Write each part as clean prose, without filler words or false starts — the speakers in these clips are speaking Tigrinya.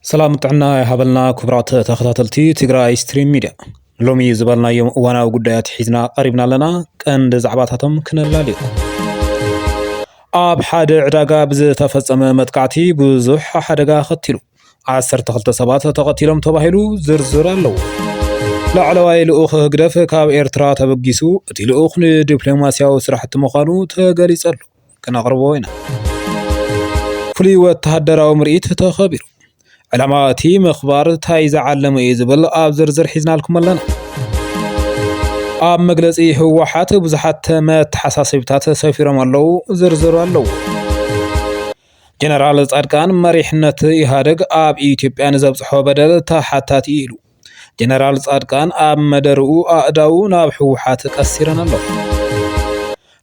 سلام طعنا هبلنا كبرات تخطاتلتي تجراي ستريم ميديا لومي زبالنا يوم وانا وقدايات حيزنا قريبنا لنا كان زعباتهم كنلاليو اب حدا عداقا بز تفصم متقعتي بزوح حداقا خطيلو 10 سبات تقتيلهم تباهلو زرزر اللو لعلواي لأخ هقدف كاب إيرترا تبقيسو اتي لأخ ندبلوماسياو سرحت مخانو تقاليس اللو كان أغربوينا فلي وتهدراو مرئيت تخبيرو علاماتي مخبار تايز علم يزبل اب زرزر حزنا لكم لنا اب مجلسي هوحات بزحت ما تحساسبتات سفيرم الله زرزر الله جنرال صادقان مريحنت يهادق اب ኢትዮጵያ ንዘብጽሖ በደል ተሓታቲ ኢሉ ጀነራል ጻድቃን ኣብ መደርኡ ኣእዳው ናብ ህወሓት ቀሲረን ኣሎ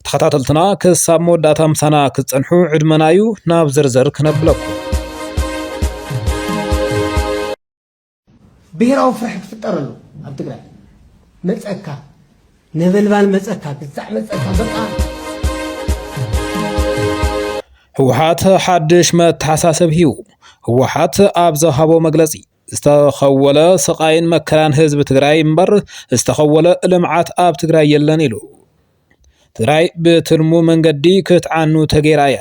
ተኸታተልትና ክሳብ መወዳእታ ምሳና ክጽንሑ ዕድመናዩ ናብ ዝርዝር ክነብለኩ ብሔራዊ ፍርሕት ፍጠረሉ ኣብ ትግራይ መጸካ ነበልባል መጸካ ግዛዕ መጸካ በቃ ህወሓት ሓድሽ መተሓሳሰብ ሂቡ ህወሓት ኣብ ዝሃቦ መግለጺ ዝተኸወለ ስቃይን መከራን ህዝቢ ትግራይ እምበር ዝተኸወለ ልምዓት ኣብ ትግራይ የለን ኢሉ ትግራይ ብትልሙ መንገዲ ክትዓኑ ተገይራያ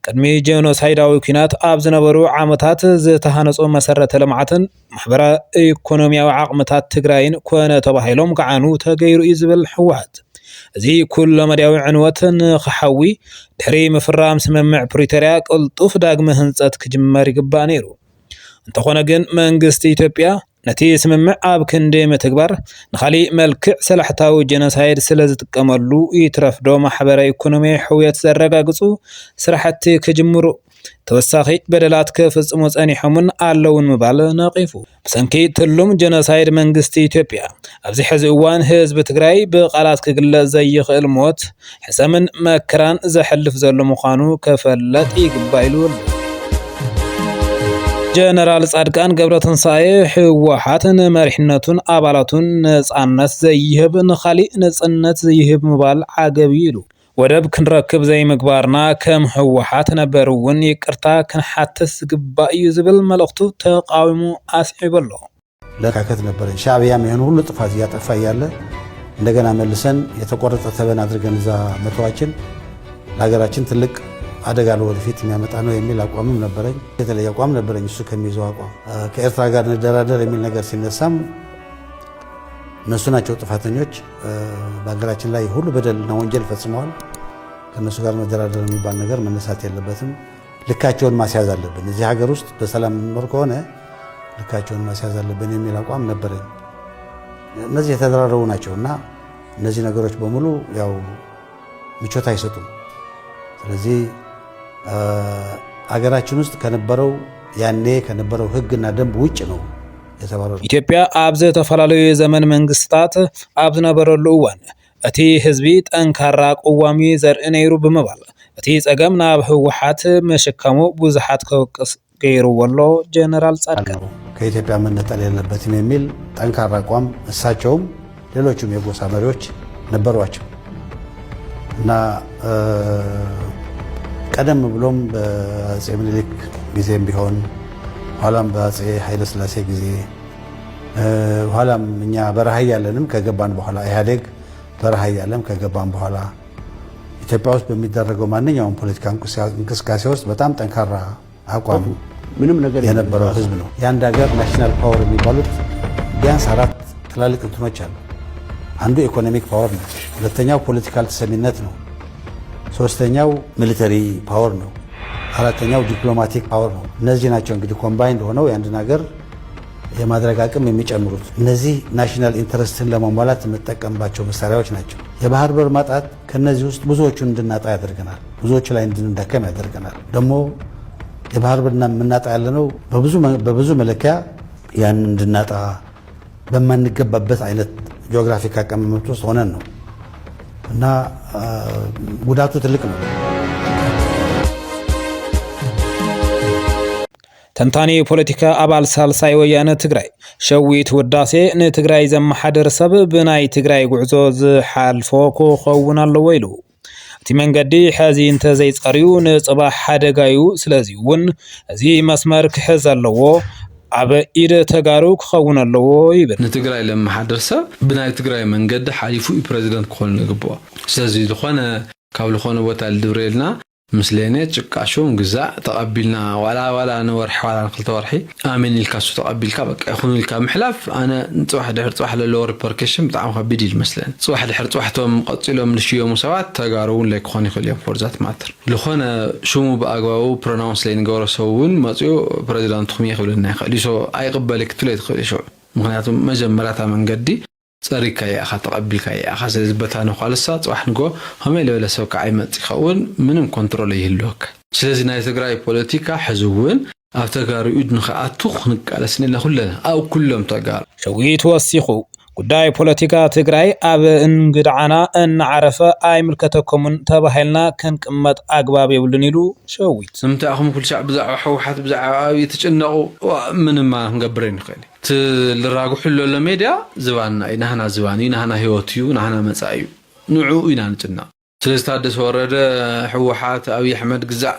ቅድሚ ጄኖሳይዳዊ ኩናት ኣብ ዝነበሩ ዓመታት ዝተሃነጹ መሰረተ ልምዓትን ማሕበራ ኢኮኖሚያዊ ዓቕምታት ትግራይን ኮነ ተባሂሎም ከዓኑ ተገይሩ እዩ ዝብል ህወሓት እዚ ኩሉ መድያዊ ዕንወትን ክሓዊ ድሕሪ ምፍራም ስምምዕ ፕሪቶሪያ ቅልጡፍ ዳግመ ህንጸት ክጅመር ይግባእ ነይሩ እንተኾነ ግን መንግስቲ ኢትዮጵያ ነቲ ስምምዕ ኣብ ክንዲ ምትግባር ንኻሊእ መልክዕ ሰላሕታዊ ጄኖሳይድ ስለ ዝጥቀመሉ ይትረፍዶ ማሕበረ ኢኮኖሚያዊ ሕውየት ዘረጋግጹ ስራሕቲ ክጅምሩ ተወሳኺ በደላት ክፍጽሙ ጸኒሖምን ኣለውን ምባል ነቒፉ ብሰንኪ ትሉም ጄኖሳይድ መንግስቲ ኢትዮጵያ ኣብዚ ሕዚ እዋን ህዝቢ ትግራይ ብቓላት ክግለጽ ዘይኽእል ሞት ሕሰምን መከራን ዘሕልፍ ዘሎ ምዃኑ ከፈለጥ ይግባእ ኢሉ ጀነራል ጻድቃን ገብረትንሳኤ ህወሓትን መሪሕነቱን አባላቱን ነጻነት ዘይህብ ንኻሊእ ነጻነት ዘይህብ ምባል ዓገብ ኢሉ ወደብ ክንረክብ ዘይምግባርና ከም ህወሓት ነበርውን ይቅርታ ክንሓትስ ዝግባእ እዩ ዝብል መልእኽቱ ተቃዊሙ አስዒበሎ ለካከት ነበር ሻዕቢያም ይሄን ሁሉ ጥፋት ያጠፋ ያለ እንደገና መልሰን የተቆረጠ ተበን አድርገን እዛ መተዋችን ለሀገራችን ትልቅ አደጋ ለወደፊት የሚያመጣ ነው የሚል አቋምም ነበረኝ የተለየ አቋም ነበረኝ እሱ ከሚይዘው አቋም ከኤርትራ ጋር እንደራደር የሚል ነገር ሲነሳም እነሱ ናቸው ጥፋተኞች በሀገራችን ላይ ሁሉ በደልና ወንጀል ፈጽመዋል ከነሱ ጋር መደራደር የሚባል ነገር መነሳት የለበትም ልካቸውን ማስያዝ አለብን እዚህ ሀገር ውስጥ በሰላም መኖር ከሆነ ልካቸውን ማስያዝ አለብን የሚል አቋም ነበረኝ እነዚህ የተደራረቡ ናቸውና እነዚህ ነገሮች በሙሉ ያው ምቾት አይሰጡም ስለዚህ አገራችን ውስጥ ከነበረው ያኔ ከነበረው ህግና ደንብ ውጭ ነው የተባለው ኢትዮጵያ ኣብ ዝተፈላላዩ ዘመን መንግስታት ኣብ ዝነበረሉ እዋን እቲ ህዝቢ ጠንካራ ቆዋሚ ዘርኢ ነይሩ ብምባል እቲ ጸገም ናብ ህወሓት መሸከሙ ብዙሓት ከወቅስ ገይሩወሎ ጀነራል ጻድቃን ከኢትዮጵያ መነጠል የለበትም የሚል ጠንካራ አቋም እሳቸውም ሌሎችም የጎሳ መሪዎች ነበሯቸው እና ቀደም ብሎም በአፄ ምኒልክ ጊዜም ቢሆን ኋላም በአፄ ኃይለ ሥላሴ ጊዜ ኋላም እኛ በረሃ ያለንም ከገባን በኋላ ኢህአዴግ በረሃ ያለም ከገባን በኋላ ኢትዮጵያ ውስጥ በሚደረገው ማንኛውም ፖለቲካ እንቅስቃሴ ውስጥ በጣም ጠንካራ አቋም ምንም ነገር የነበረው ህዝብ ነው የአንድ ሀገር ናሽናል ፓወር የሚባሉት ቢያንስ 4 ትላልቅ እንትኖች አሉ አንዱ ኢኮኖሚክ ፓወር ነው ሁለተኛው ፖለቲካል ተሰሚነት ነው ሶስተኛው ሚሊተሪ ፓወር ነው አራተኛው ዲፕሎማቲክ ፓወር ነው እነዚህ ናቸው እንግዲህ ኮምባይንድ ሆነው የአንድን ሀገር የማድረግ አቅም የሚጨምሩት እነዚህ ናሽናል ኢንተረስትን ለማሟላት የምንጠቀምባቸው መሳሪያዎች ናቸው የባህር በር ማጣት ከነዚህ ውስጥ ብዙዎቹን እንድናጣ ያደርገናል ብዙዎች ላይ እንድንደከም ያደርገናል ደግሞ የባህር በር የምናጣ ያለነው በብዙ መለኪያ ያን እንድናጣ በማንገባበት አይነት ጂኦግራፊክ አቀማመጥ ውስጥ ሆነን ነው እና ጉዳቱ ትልቅ ነው ተንታኒ ፖለቲካ አባል ሳልሳይ ወያነ ትግራይ ሸዊት ውዳሴ ንትግራይ ዘመሓደር ሰብ ብናይ ትግራይ ጉዕዞ ዝሓልፎ ክኸውን ኣለዎ ኢሉ እቲ መንገዲ ሕዚ እንተ ዘይጸርዩ ንጽባሕ ሓደጋዩ ስለዚ እውን እዚ መስመር ክሕዝ ኣለዎ ኣብ ኢድ ተጋሩ ክኸውን ኣለዎ ይብል ንትግራይ ለማሓደር ሰብ ብናይ ትግራይ መንገዲ ሓሊፉ ፕሬዝዳንት ክኾን ይግባእ ስለዚ ዝኾነ ካብ ዝኾነ ቦታ ልድብረልና مسلينة تشكاشوم جزاء تقبلنا ولا نورح ولا نخلط ورحي آمين الكاسو تقبل كابك أخون الكام حلاف أنا واحد حرت واحد لور باركشم بتاعهم خبيدي المسلين واحد حرت واحد توم قتلهم لشيء مساواة تجارون لك خاني خليهم فرزات ماتر لخنا شو بأجواو برونونس لين جورا سوون ما تيو بريزيدنت خمية خلينا خلي شو أي قبلك تليت خلي شو مخناتهم مجمراتها من جدي صاري كاي أخذ تقبل كاي أخذ زبطانه خالصات واحد نقول هم اللي ولا سوق عيمة يخون منهم كنترول يهلوك سلزي ناي تقرأي بوليتيكا حزوون أو تقاري يدن خاطخنك على سنين كلنا أو كلهم تقار شويت وثيقو قداي بوليتيكا تقرأي أب إن قدعنا إن عرفة أي ملكتكم تبهلنا كان كمت أقباب يولنيلو شويت سمتاهم كل شعب زعوا حوحات بزعوا يتجنقوا من ما نقبرين خلي تلراجو حلو للميديا زباننا إنها زباني إنها هيوتيو إنها مسايو نوعو إنها نتنا سلستادس ورد حوحات أو يحمد جزع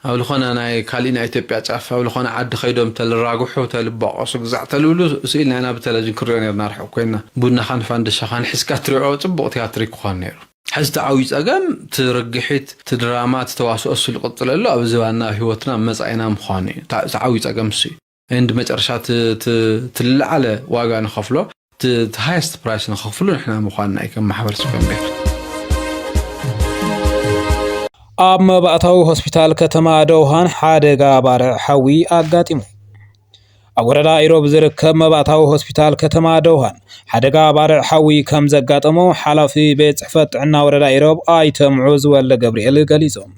أو لخنا أنا كالينا يتبع تعرف أو لخنا عد خيدهم تلراجو حو تلبقى صق جزع تلولو سئلنا أنا بتلازم كرينا نرح وكنا بدنا خان فاند الشخان حس كترعو تبقى تياتريك خانير حس تعويض أجم ترجحت تدرامات تواصل أصل قتل الله أو زباننا هيوتنا مسعينا مخاني تعويض أجم سي عند مترشات تلعلى واقع نخفله هايست برايس نخفله نحن مخاننا كم محور سكان به أما بأتاو هوسبيتال كتما دوهان حادقا بارع حوي أقاتمو أوردا إيروب زركب مبأتاو هوسبيتال كتما دوهان حادقا بارع حوي كم زقاتمو حلافي بيت حفت عنا وردا إيروب آيتم عوز ولا قبريل قليزهم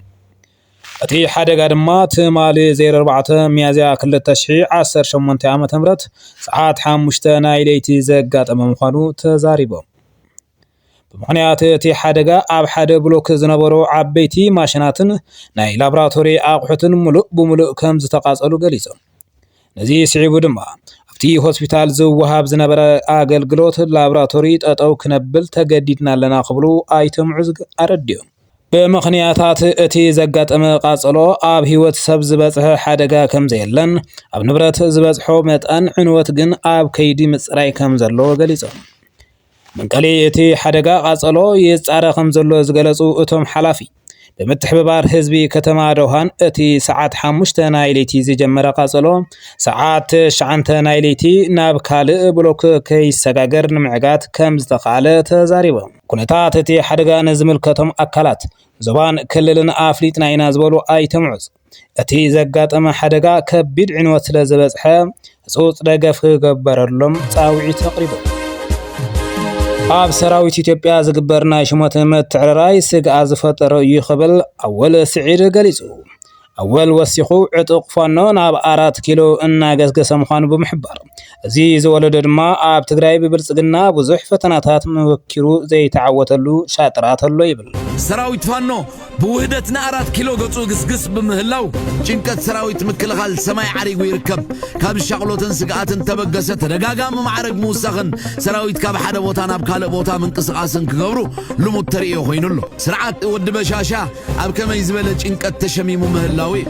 أتي حادقا دما تمالي زير 4 ميازيا كل التشحيع 18 عام تمرت ساعات حامشتنا إليتي زقاتمو مخانو تزاريبهم بمعنيات تي حادقا أب حاد بلوك زنبرو عبيتي ماشيناتن ناي لابراتوري أقحتن ملؤ بملؤ كم زتقاصلو قليزهم نزي سعيبو دما أفتي هوسبيتال زوهاب زنبرا أقلقلوت لابراتوري تأتو كنبل تقديدنا لنا قبلو آيتم عزق أرديهم بمخنياتات اتي زقات مقاصلو أب هيوت سب زبطه حادقا كم زيلن أب نبرت زبطحو متأن عنوت جن أب كيدي مصراي كم زلو قليزهم من قليتي حدقا قاصلو يصار خمزلو زغلصو اتم حلافي بمتحبار حزبي كتما دوهان اتي ساعات 5 نايليتي زجمره قاصلو ساعات 9 نايليتي ناب كالئ بلوك كيسغاغر نمعغات كم زتقاله تزاريبو كنتات اتي حدقا نزمل كتم اكلات زبان كللن افليطنا ينا زبلو ايتمعز اتي زغاطم حدقا كبيد عنوت لزبصحه صوت دغف غبرلم صاوعي تقريبا أب سراويت إثيوبيا زغبرنا شمت متعراي سق ازفطر يخبل أول سعير قليزو أول وثيقو عطق فانو ناب 4 كيلو إنا قسقس مخانو بمحبار زي زولد دما أب تግራይ ببلصقنا بزح فتناتات موكيرو زي تعوتلو شاطراتلو يبل سراويت فانو بوهدتنا 4 كيلو قصو قسقس بمهلاو ጭንቀት سراويت مكلخال سماي عريقو يركب كاب شغلوتن سقاتن تبقسه تدغاغام معرق موسخن سراويت كاب حدا بوتا ناب كاله بوتا منقسقاسن كغبرو لموت تريو خوينلو سرعات ود بشاشا اب كما يزبل ጭንቀት تشميمو مهلاوي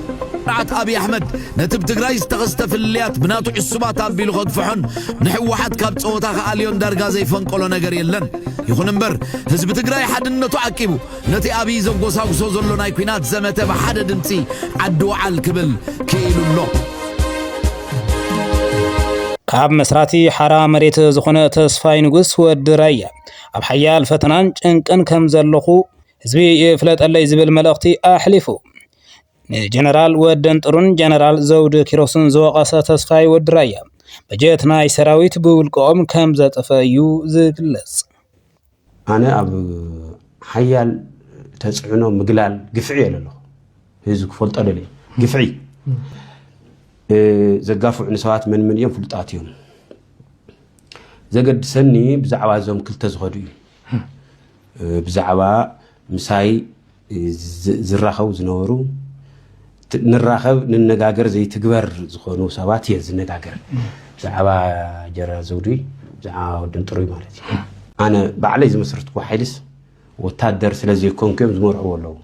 رعت أبي أحمد نتب تقراي استغست في الليات بناتو عصبات أبيلو خدفحن نحوحات كاب صوتا خاليون درقا زي فنقلو نقر يلن يخون انبر هزب تقراي حد النتو عكيبو نتي أبي زوقو ساقسو زلو نايكوينات زمته بحد دمتي عدو عالكبل كيلو اللو كاب مسراتي حرا مريت زخونة تصفاي نقص ودرايا أب حيال فتنان چنقن كم زلخو هزبي يفلت اللي زبل ملغتي أحلفو جنرال ودن طرون جنرال زود كيروسن زوقاسه تصفاي ودرايا بجيتنا سراويت بولقوم كم زطفايو زغلص انا اب حيال تصعنو مغلال غفعي يللو هيزك فلطو دلي غفعي زغافو نسوات من يوم فلطاتيون زغد سني بزعوا زوم كلته زخدو بزعوا مساي زراخو زنورو نراخب ننغاغر زي تغبر زخونو سبات يزنغاغر زعبا جرا زودي زعا ودن طروي مالتي انا بعلي زمسرتكو حيلس وتادر سلازي كونكم زمرحو ولو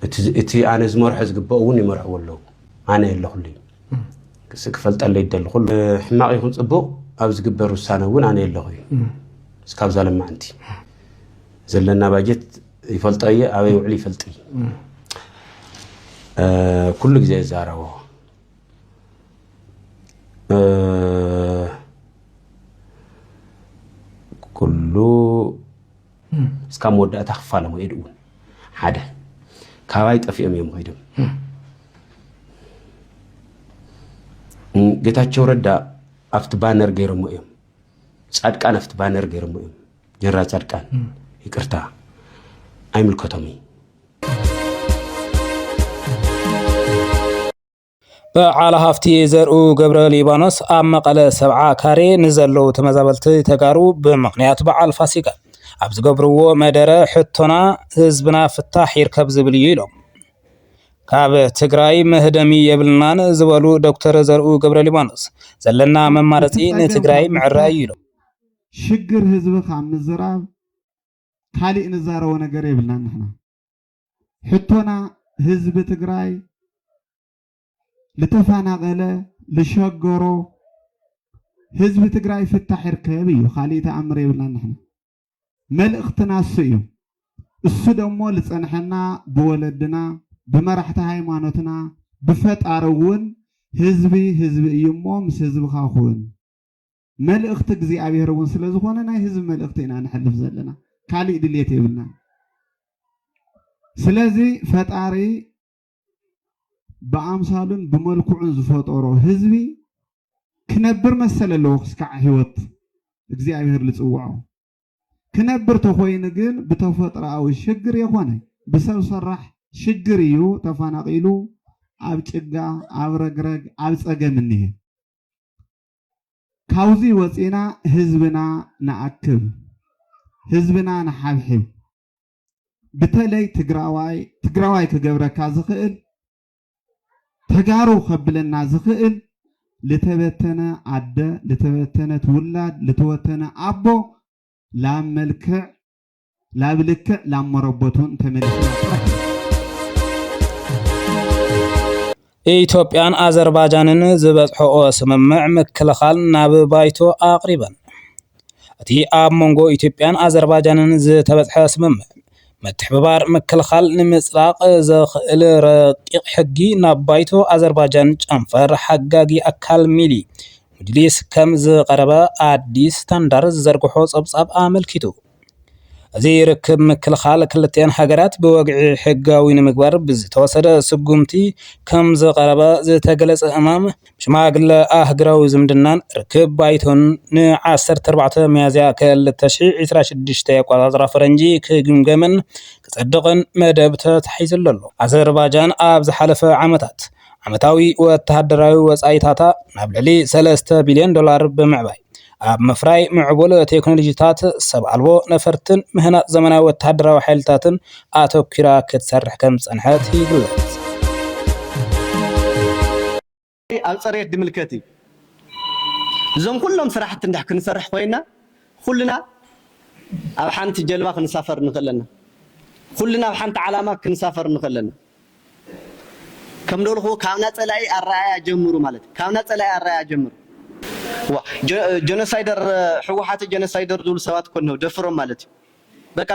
اتي انا زمرح زغبو ون يمرحو ولو انا يلخلي ክፈልጠለይ ይደል ኩሉ ሕማቕ ይኹን ጽቡቕ ኣብ ዝግበር ውሳነ እውን ኣነ የለኹ እስካብ ዘለማዓንቲ ዘለና ባጀት ይፈልጠየ ኣበይ ውዕል ይፈልጥ ኩሉ ግዜ ዛረቦ ኩሉ እስካብ መወዳእታ ክፋለሙ የድውን ሓደ ካባይ ጠፊኦም እዮም ኸይዶም ጌታቸው ረዳ ኣፍቲ ባነር ገይሮሞ እዮም ጻድቃን ኣፍቲ ባነር ገይሮሞ እዮም ጀነራል ጻድቃን ይቅርታ ኣይምልከቶም በዓል ሃፍቲ ዘርኡ ገብረ ሊባኖስ ኣብ መቐለ 70 ካሬ ንዘለዉ ተመዛበልቲ ተጋሩ ብምኽንያት በዓል ፋሲካ ኣብ ዝገብርዎ መደረ ሕቶና ህዝብና ፍታሕ ይርከብ ዝብል እዩ ኢሎም ካብ ትግራይ ምህደሚ የብልናን ዝበሉ ዶክተር ዘርኡ ገብረ ሊባኖስ ዘለና መማረፂ ንትግራይ ምዕራይ ኢሎም ሽግር ህዝብ ካብ ምዝራብ ካሊእ ንዛረቦ ነገር የብልናን ንሕና ሕቶና ህዝብ ትግራይ ለተፈናቀለ ለሸገሮ ህዝብ ትግራይ ፍታሕ ይርከብ እዩ ካሊእ ተኣምር የብልናን ንሕና መልእኽትና እዩ እሱ ደሞ ልጸንሐና ብወለድና بمرحت ሃይማኖትና بفطارውን ህዝቢ እዩሞ ምስ ህዝብኻ ኹን መልእኽት እግዚአብሔርውን ስለዝኾነ ናይ ህዝብ መልእኽት ኢና ንሕልፍ ዘለና ካሊእ ድልየት የብልና ስለዚ ፈጣሪ በአምሳሉን በመልኩዑን ዝፈጠሮ ህዝቢ ክነብር መሰለለው እስካዕ ህይወት እግዚአብሔር ልጽዋዖ ክነብር ተኾይን ግን በተፈጥራዊ ሽግር የኾነ በሰብ ሰራሕ ሽግር እዩ ተፈናቂሉ ኣብ ጭጋ ኣብ ረግረግ ኣብ ጸገምኒ ካውዚ ወፂና ህዝብና ናአክብ ህዝብና ናሓብሕብ በተለይ ትግራዋይ ክገብረካ ዝኽእል ተጋሩ ከብለና ዝኽእል ለተበተነ አደ ለተበተነት ውላድ ለተወተነ አቦ ላመልክዕ ላብልክዕ ላመረቦቱን ተመልክና ኢትዮጵያን አዘርባይጃንን ዝበጽሖ ስምምዕ ምክልኻል ናብ ባይቶ ኣቕሪበን እቲ ኣብ መንጎ ኢትዮጵያን አዘርባይጃንን ዝተበጽሐ ስምምዕ ምትሕብባር ምክልኻል ንምጽራቕ ዘኽእል ረቂቕ ሕጊ ናብ ባይቶ አዘርባይጃን ጨንፈር ሓጋጊ ኣካል ሚሊ ምድሊስ ከም ዝቐረበ ኣዲስ ስታንዳርድ ዘርግሖ ጸብጻብ ኣመልኪቱ እዚ ርክብ ምክልኻል ክልተን ሃገራት ብወግዒ ሕጋዊ ንምግባር ብዝተወሰደ ስጉምቲ ከም ዝቐረበ ዝተገለጸ እማም ሽማግለ ኣህግራዊ ዝምድናን ርክብ ባይቶን ን14 ሚያዝያ 2026 ኣቆጻጽራ ፈረንጂ ክግምገምን ክጸድቕን መደብ ተታሒዙ ኣሎ አዘርባይጃን ኣብ ዝሓለፈ ዓመታት ዓመታዊ ወተሃደራዊ ወጻኢታታ ናብ ልዕሊ $3 ቢልዮን ብምዕባይ ኣብ መፍራይ ምዕቡል ቴክኖሎጂታት ሰብ ኣልቦ ነፈርትን ምህናጥ ዘመናዊ ወተሃደራዊ ሓይልታትን ኣተኪራ ክትሰርሕ ከም ጸንሐት ይግለጽ። ኣብ ጸሬት ድምልከት እዞም ኩሎም ስራሕቲ እንድሕ ክንሰርሕ ኮይና ኩልና ኣብ ሓንቲ ጀልባ ክንሳፈር ንኽእለና ኩልና ኣብ ሓንቲ ዓላማ ክንሳፈር ንኽእለና ከም ደልኹ ካብና ጸላኢ ኣራያ ጀምሩ ማለት ካብና ጸላኢ ኣራያ ጀምሩ ጀኖሳይደር ሕወሓት ጀኖሳይደር ዝብል ሰባት ኮነው ደፍሮም ማለት በቃ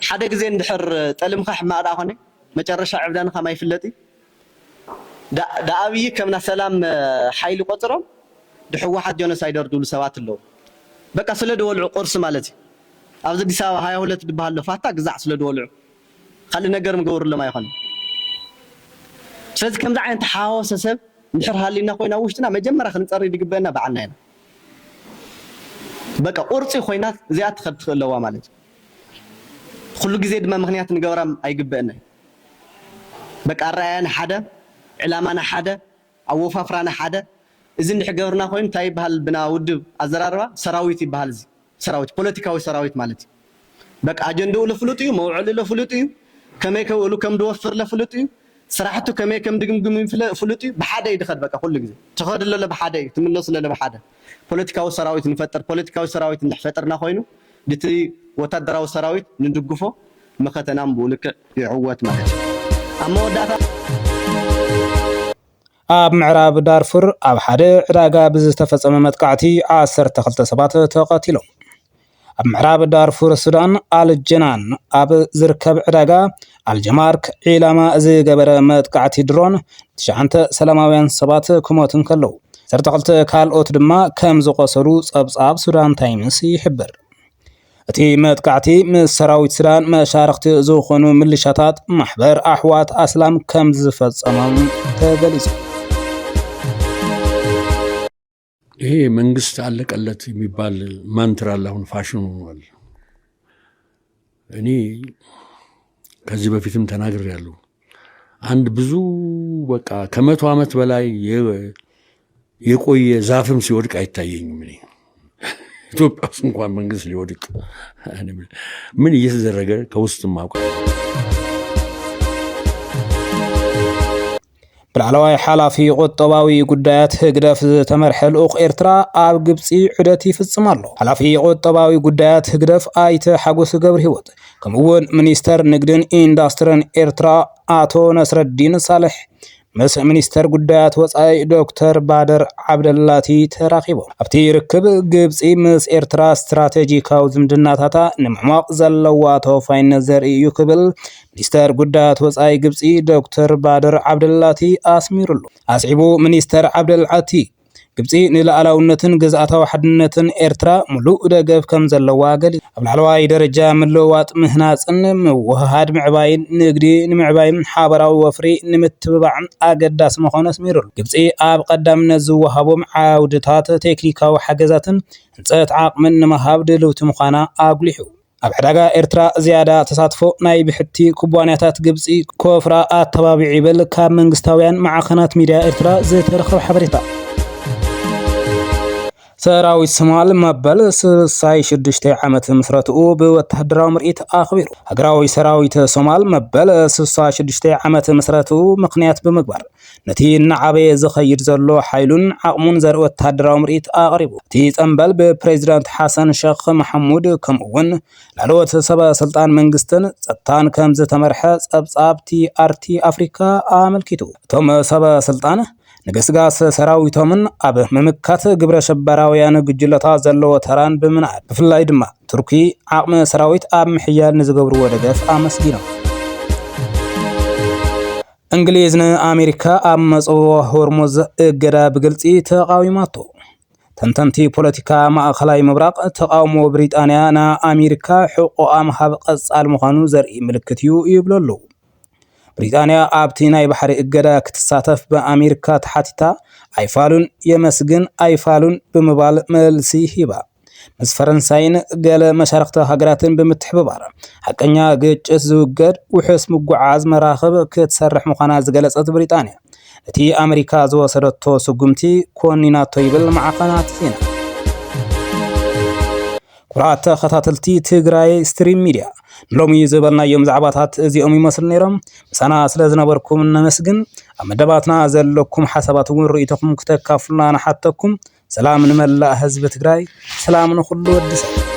ሓደ ግዜ እንድሕር ጠልምካ ሕማቅ ዳ ኾነ መጨረሻ ዕብዳንካ ማይፍለጥ ዳኣብይ ከምና ሰላም ሓይሊ ቆጽሮም ድሕወሓት ጀኖሳይደር ዝብል ሰባት ኣለዉ በቃ ስለ ደወልዑ ቁርስ ማለት ኣብዚ አዲስ አበባ 22 ድባሃሎ ፋታ ግዛዕ ስለ ደወልዑ ካልእ ነገር ምገብሩሎም ኣይኾነ ስለዚ ከምዛ ዓይነት ሓወሰ ሰብ እንድሕር ሃሊና ኮይና ውሽጥና መጀመርያ ክንጸሪ ድግበና በዓልና ኢና በቃ ቁርጽ ኮይና እዚኣ ትኸድ ትኽእለዋ ማለት ኩሉ ግዜ ድማ ምኽንያት ንገብራ ኣይግበአና በቃ ራእያና ሓደ ዕላማና ሓደ ኣወፋፍራና ሓደ እዚ እንድሕገርና ኮይኑ እንታይ ይበሃል ብና ውድብ ኣዘራርባ ሰራዊት ይበሃል እዚ ሰራዊት ፖለቲካዊ ሰራዊት ማለት በቃ ኣጀንዳኡ ለፍሉጥ እዩ መውዕሉ ለፍሉጥ እዩ ከመይ ከውሉ ከም ድወፍር ለፍሉጥ እዩ ስራሕቱ ከመይ ከም ድግምግም ፍሉጥ እዩ ብሓደ ይድኸድ በቃ ኩሉ ግዜ ትኸድለለ ብሓደ ትምለስለለ ብሓደ ፖለቲካዊ ሰራዊት ንፈጥር ፖለቲካዊ ሰራዊት እንድሕፈጥርና ኮይኑ ድቲ ወታደራዊ ሰራዊት ንድግፎ መኸተናም ብልክዕ ይዕወት ማለት ኣብ መወዳእታ ኣብ ምዕራብ ዳርፉር ኣብ ሓደ ዕዳጋ ብዝተፈጸመ መጥቃዕቲ 12 ሰባት ተቐቲሎም ኣብ ምዕራብ ዳርፉር ሱዳን አልጀናን ኣብ ዝርከብ ዕዳጋ አልጀማርክ ኢላማ ዝገበረ መጥቃዕቲ ድሮን 9 ሰላማውያን ሰባት ክሞቱን ከለው 12 ካልኦት ድማ ከም ዝቆሰሉ ጸብጻብ ሱዳን ታይምስ ይሕብር። እቲ መጥቃዕቲ ምስ ሰራዊት ሱዳን መሻርክቲ ዝኾኑ ምልሻታት ማሕበር ኣሕዋት ኣስላም ከም ዝፈጸሞም ተገሊጹ። ይሄ መንግስት አለቀለት የሚባል ማንትራ አሁን ፋሽኑ ሆኗል። እኔ ከዚህ በፊትም ተናግሬያለሁ። አንድ ብዙ በቃ ከ100 ዓመት በላይ የቆየ ዛፍም ሲወድቅ አይታየኝም። እኔ ኢትዮጵያ ውስጥ እንኳን መንግስት ሊወድቅ ምን እየተደረገ ከውስጥም አውቃለሁ። ብላዕለዋይ ሓላፊ ቁጠባዊ ጉዳያት ህግደፍ ዝተመርሐ ልኡኽ ኤርትራ ኣብ ግብፂ ዑደት ይፍጽም ኣሎ። ሓላፊ ቁጠባዊ ጉዳያት ህግደፍ ኣይተ ሓጎስ ገብረ ህይወት ከምኡውን ሚኒስተር ንግድን ኢንዱስትሪን ኤርትራ አቶ ነስረዲን ሳልሕ ምስ ሚኒስተር ጉዳያት ወፃኢ ዶክተር ባደር ዓብደላቲ ተራኺቦም ኣብቲ ርክብ ግብፂ ምስ ኤርትራ ስትራቴጂካዊ ዝምድናታታ ንምዕማቕ ዘለዋ ተወፋይነት ዘርኢ እዩ ክብል ሚኒስተር ጉዳያት ወፃኢ ግብፂ ዶክተር ባደር ዓብደላቲ ኣስሚሩሉ። ኣስዒቡ ሚኒስተር ዓብደልዓቲ ግብፂ ንላዕላውነትን ግዝኣታዊ ሓድነትን ኤርትራ ሙሉእ ደገፍ ከም ዘለዋ ገሊጹ። ኣብ ላዕለዋይ ደረጃ ምልውዋጥ ምህናፅን ምውህሃድ ምዕባይን ንግዲ ንምዕባይን ሓበራዊ ወፍሪ ንምትብባዕን ኣገዳሲ ምዃኑ ኣስሚሩሉ። ግብፂ ኣብ ቀዳምነት ዝወሃቦም ዓውድታት ቴክኒካዊ ሓገዛትን ህንፀት ዓቕምን ንምሃብ ድልውቲ ምዃና ኣጉሊሑ። ኣብ ዕዳጋ ኤርትራ ዝያዳ ተሳትፎ ናይ ብሕቲ ኩባንያታት ግብፂ ኮፍራ ኣተባቢዕ ይብል ካብ መንግስታውያን ማዕኸናት ሚድያ ኤርትራ ዝተረኸበ ሓበሬታ። ሰራዊት ሶማል መበል 66 ዓመት ምስረትኡ ብወተሃደራዊ ምርኢት ኣኽቢሩ። ሃገራዊ ሰራዊት ሶማል መበል 66 ዓመት ምስረትኡ ምክንያት ብምግባር ነቲ እናዓበየ ዝኸይድ ዘሎ ሓይሉን ዓቕሙን ዘርኢ ወተሃደራዊ ምርኢት ኣቕሪቡ። እቲ ጸንበል ብፕሬዚዳንት ሓሰን ሼኽ መሐሙድ ከምኡውን ላዕለዎት ሰበስልጣን መንግስትን ጸጥታን ከም ዝተመርሐ ጸብጻብቲ አርቲ አፍሪካ ኣመልኪቱ። እቶም ሰበስልጣን ንገስጋስ ሰራዊቶምን ኣብ ምምካት ግብረ ሸበራውያን ጉጅለታት ዘለዎ ተራን ብምንዓድ ብፍላይ ድማ ቱርኪ ዓቕሚ ሰራዊት ኣብ ምሕያል ንዝገብርዎ ደገፍ ኣመስጊኖም። እንግሊዝ ንኣሜሪካ ኣብ መጽወ ሆርሙዝ እገዳ ብግልፂ ተቃዊማቶ። ተንተንቲ ፖለቲካ ማእኸላይ ምብራቕ ተቃውሞ ብሪጣንያ ንኣሜሪካ ሕቁቃ ምሃብ ቀጻል ምዃኑ ዘርኢ ምልክት እዩ ይብለሉ። ብሪጣንያ ኣብቲ ናይ ባሕሪ እገዳ ክትሳተፍ በኣሜሪካ ተሓቲታ ኣይፋሉን የመስግን ኣይፋሉን ብምባል መልሲ ሂባ። ምስ ፈረንሳይን ገለ መሻርክቲ ሃገራትን ብምትሕብባር ሓቀኛ ግጭት ዝውገድ ውሑስ ምጉዓዝ መራኽብ ክትሰርሕ ምዃና ዝገለጸት ብሪጣንያ እቲ ኣሜሪካ ዝወሰደቶ ስጉምቲ ኮኒናቶ ይብል ማዕኸናት ዜና። ኩራት ተኸታተልቲ ትግራይ ስትሪም ሚድያ ሎሚ ዝበልናዮም ዛዕባታት እዚኦም ይመስሉ ነይሮም። ምሳና ስለ ዝነበርኩም ነመስግን። ኣብ መደባትና ዘለኩም ሓሳባት እውን ርእይቶኩም ክተካፍሉና ንሓተኩም። ሰላም ንመላእ ህዝቢ ትግራይ፣ ሰላም ንኹሉ ወዲ ሰብ።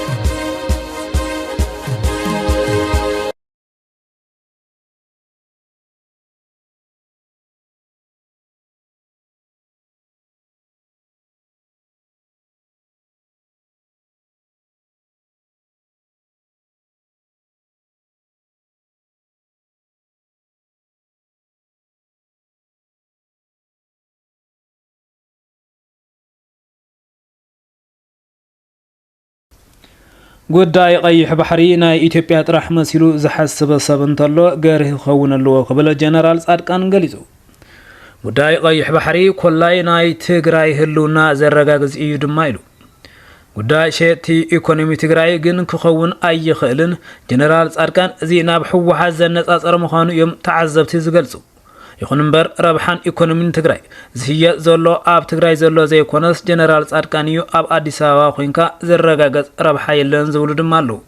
ጉዳይ ቀይሕ ባሕሪ ናይ ኢትዮጵያ ጥራሕ መሲሉ ዝሓስብ ሰብ እንተሎ ገርህ ይኸውን ኣለዎ ክብል ጀነራል ጻድቃን ገሊጹ። ጉዳይ ቀይሕ ባሕሪ ኮላይ ናይ ትግራይ ህልውና ዘረጋግጽ እዩ ድማ ኢሉ። ጉዳይ ሸቲ ኢኮኖሚ ትግራይ ግን ክኸውን ኣይኽእልን ጀነራል ጻድቃን እዚ ናብ ሕወሓት ዘነጻጸረ ምዃኑ እዮም ተዓዘብቲ ዝገልጹ። ይኹን እምበር ረብሓን ኢኮኖሚን ትግራይ ዝህየጥ ዘሎ ኣብ ትግራይ ዘሎ ዘይኮነስ ጀነራል ጻድቃን እዩ ኣብ ኣዲስ ኣበባ ኮይንካ ዝረጋገጽ ረብሓ የለን ዝብሉ ድማ ኣለዉ።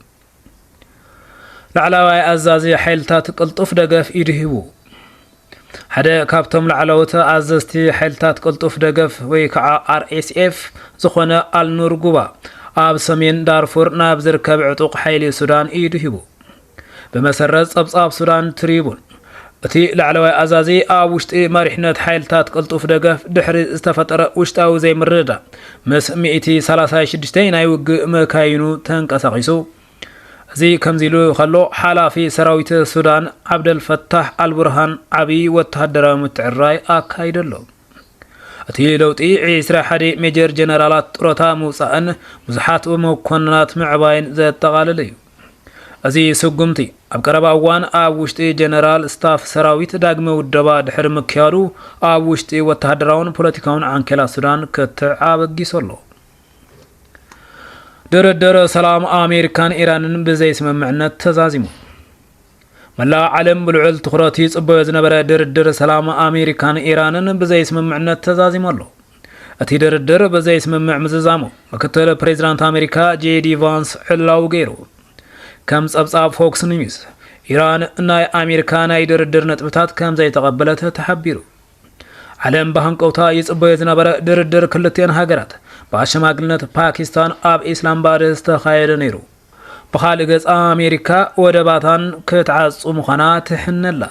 ላዕለዋይ ኣዛዚ ሓይልታት ቅልጡፍ ደገፍ ይድህቡ። ሓደ ካብቶም ላዕለዎት ኣዘዝቲ ሓይልታት ቅልጡፍ ደገፍ ወይ ከዓ RSF ዝኾነ ኣልኑር ጉባ ኣብ ሰሜን ዳርፉር ናብ ዝርከብ ዕጡቕ ሓይሊ ሱዳን ይድህቡ። ብመሰረት ጸብጻብ ሱዳን ትሪቡን እቲ ላዕለዋይ ኣዛዚ ኣብ ውሽጢ መሪሕነት ሓይልታት ቅልጡፍ ደገፍ ድሕሪ ዝተፈጠረ ውሽጣዊ ዘይምርድዳእ ምስ 136 ናይ ውግእ መካይኑ ተንቀሳቒሱ እዚ ከምዚሉ ከሎ ሓላፊ ሰራዊት ሱዳን ዓብደል ፈታሕ አልቡርሃን ዓብይ ወተሃደራዊ ምትዕራይ ኣካይደሎ እቲ ለውጢ 21 ሜጀር ጀነራላት ጡረታ ምውፃእን ብዙሓት መኮንናት ምዕባይን ዘጠቓለለ እዩ እዚ ስጉምቲ ኣብ ቀረባ እዋን ኣብ ውሽጢ ጀነራል ስታፍ ሰራዊት ዳግመ ውደባ ድሕሪ ምክያዱ ኣብ ውሽጢ ወተሃደራውን ፖለቲካውን ዓንኬላት ሱዳን ክትዓበጊሰሎ ድርድር ሰላም ኣሜሪካን ኢራንን ብዘይ ስምምዕነት ተዛዚሙ መላእ ዓለም ብልዑል ትኹረት ይጽበዮ ዝነበረ ድርድር ሰላም ኣሜሪካን ኢራንን ብዘይ ስምምዕነት ተዛዚሙሎ እቲ ድርድር ብዘይ ስምምዕ ምዝዛሙ ምክትል ፕሬዝዳንት ኣሜሪካ ጄዲ ቫንስ ዕላው ገይሩ ከም ጸብጻብ ፎክስ ኒውስ ኢራን ናይ ኣሜሪካ ናይ ድርድር ነጥብታት ከም ዘይተቐበለት ተሓቢሩ ዓለም በሃንቀውታ ይጽበዮ ዝነበረ ድርድር ክልቴን ሃገራት በአሸማግልነት ፓኪስታን ኣብ ኢስላማባድ ዝተኻየደ ነይሩ በኻልእ ገጽ ኣሜሪካ ወደባታን ክትዓጹ ምዃና ትሕነላ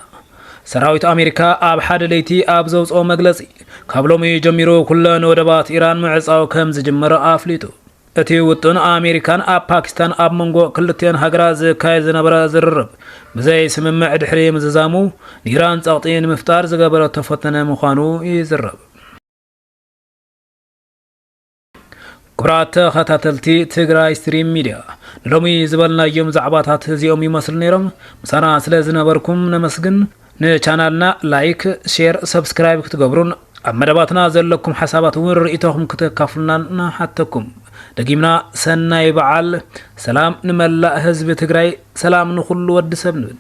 ሰራዊት ኣሜሪካ ኣብ ሓደ ለይቲ ኣብ ዘውፅኦ መግለጺ ካብ ሎሚ ጀሚሩ ኩለን ወደባት ኢራን ምዕጻው ከም ዝጅመረ ኣፍሊጡ እቲ ውጥን ኣሜሪካን ኣብ ፓኪስታን ኣብ መንጎ ክልቴን ሃገራት ዝካየድ ዝነበረ ዝርርብ ብዘይ ስምምዕ ድሕሪ ምዝዛሙ ንኢራን ጸቕጢ ንምፍጣር ዝገበረ ተፈተነ ምዃኑ ይዝረብ ኩራት ተኸታተልቲ ትግራይ ስትሪም ሚድያ ሎሚ ዝበልናዮም ዛዕባታት እዚኦም ይመስሉ ነይሮም ምሳና ስለ ዝነበርኩም ነመስግን ንቻናልና ላይክ ሼር ሰብስክራይብ ክትገብሩን ኣብ መደባትና ዘለኩም ሓሳባት እውን ርእይቶኹም ክትካፍሉና ንሓተኩም ደጊምና ሰናይ በዓል ሰላም ንመላእ ህዝቢ ትግራይ ሰላም ንኹሉ ወዲ ሰብ ንብል